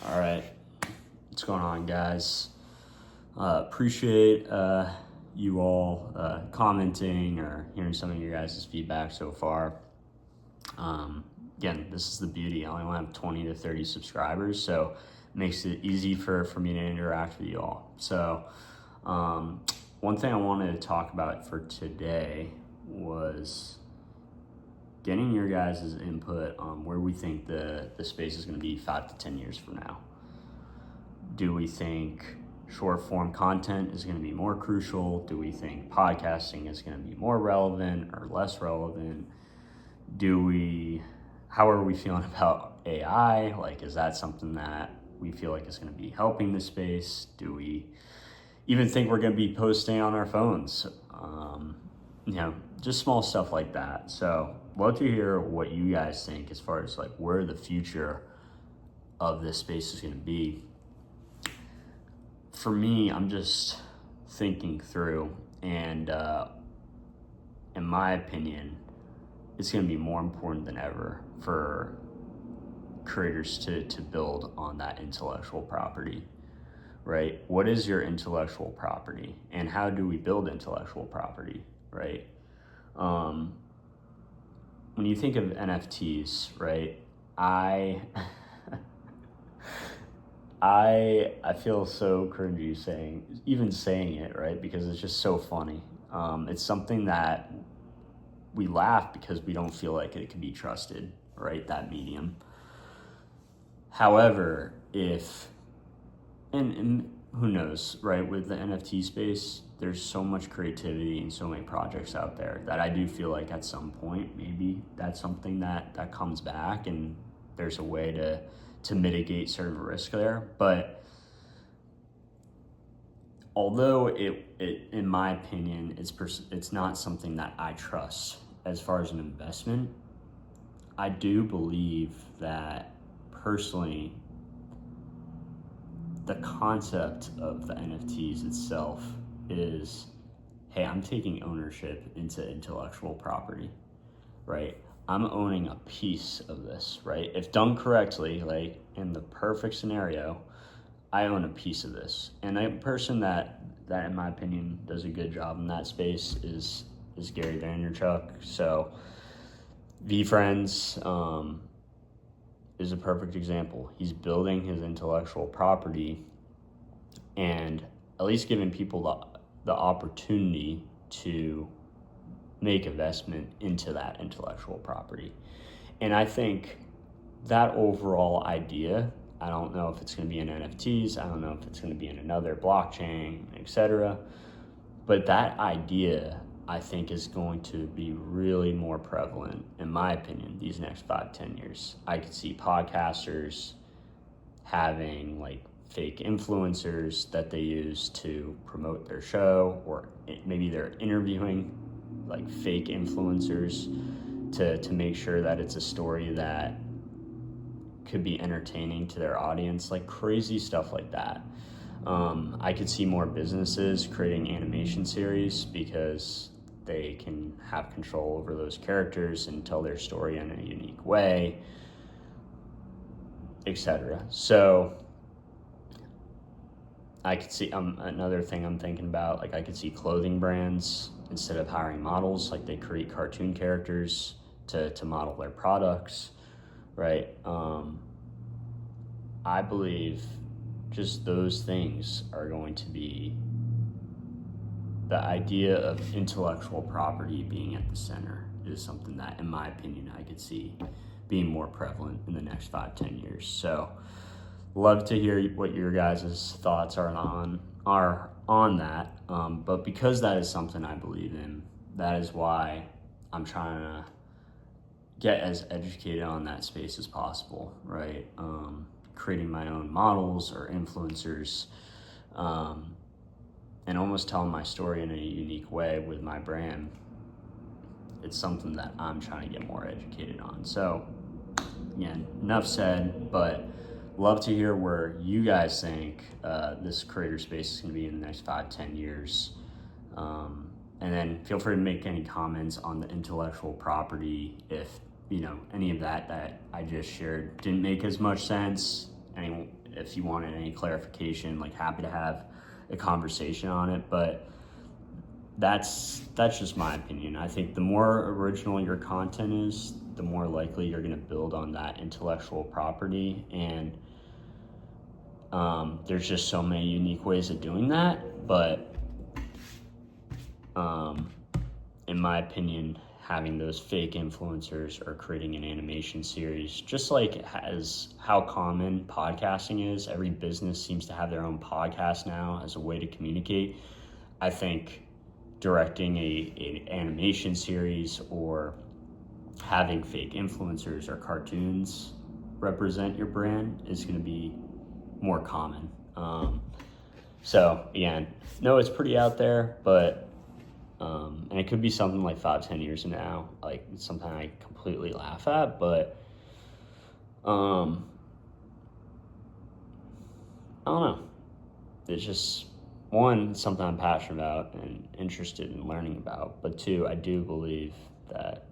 All right, what's going on, guys? Appreciate you all commenting or hearing some of your guys' feedback so far. Again, this is the beauty. I only have 20 to 30 subscribers, so it makes it easy for me to interact with you all. So one thing I wanted to talk about for today was getting your guys' input on where we think the space is going to be 5 to 10 years from now. Do we think short form content is going to be more crucial? Do we think podcasting is going to be more relevant or less relevant? How are we feeling about AI? Like, is that something that we feel like is going to be helping the space? Do we even think we're going to be posting on our phones? Just small stuff like that. So love to hear what you guys think as far as like where the future of this space is going to be. For me, I'm just thinking through, and in my opinion, it's going to be more important than ever for creators to build on that intellectual property, right? What is your intellectual property, and how do we build intellectual property, right? When you think of NFTs, right, I feel so cringy saying it, right? Because it's just so funny. It's something that we laugh because we don't feel like it can be trusted, right? That medium. However, and who knows, right? With the NFT space, there's so much creativity and so many projects out there that I do feel like at some point, maybe that's something that comes back and there's a way to mitigate certain risk there. But although it in my opinion, it's not something that I trust as far as an investment, I do believe that personally, the concept of the NFTs itself is, hey, I'm taking ownership into intellectual property, right? I'm owning a piece of this, right? If done correctly, like in the perfect scenario, I own a piece of this. And a person that in my opinion does a good job in that space is Gary Vaynerchuk. So VeeFriends is a perfect example. He's building his intellectual property and at least giving people the opportunity to make investment into that intellectual property. And I think that overall idea, I don't know if it's going to be in NFTs, I don't know if it's going to be in another blockchain, etc. But that idea, I think, is going to be really more prevalent, in my opinion, these next 5-10 years. I could see podcasters having like fake influencers that they use to promote their show, or maybe they're interviewing like fake influencers to make sure that it's a story that could be entertaining to their audience, like crazy stuff like that. I could see more businesses creating animation series because they can have control over those characters and tell their story in a unique way, etc. So I could see another thing I'm thinking about, like I could see clothing brands, instead of hiring models, like they create cartoon characters to model their products, right? I believe just those things are going to be the idea of intellectual property being at the center is something that, in my opinion, I could see being more prevalent in the next 5-10 years. So love to hear what your guys' thoughts are on that. But because that is something I believe in, that is why I'm trying to get as educated on that space as possible, right? Creating my own models or influencers, and almost telling my story in a unique way with my brand. It's something that I'm trying to get more educated on. So, again, enough said, but love to hear where you guys think this creator space is going to be in the next 5-10 years. And then feel free to make any comments on the intellectual property if any of that I just shared didn't make as much sense. if you wanted any clarification, like happy to have a conversation on it. But that's just my opinion. I think the more original your content is, the more likely you're going to build on that intellectual property. And there's just so many unique ways of doing that. But in my opinion, having those fake influencers or creating an animation series, just like as how common podcasting is, every business seems to have their own podcast now as a way to communicate. I think directing a animation series or having fake influencers or cartoons represent your brand is going to be more common. So again, no, it's pretty out there, but and it could be something like 5-10 years from now, like something I completely laugh at, but I don't know. It's just, one, something I'm passionate about and interested in learning about, but two, I do believe that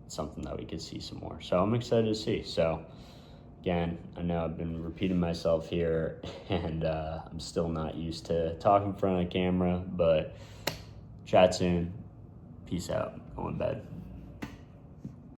it's something that we could see some more. So I'm excited to see. So again, I know I've been repeating myself here, and I'm still not used to talking in front of the camera, but chat soon. Peace out. Going to bed.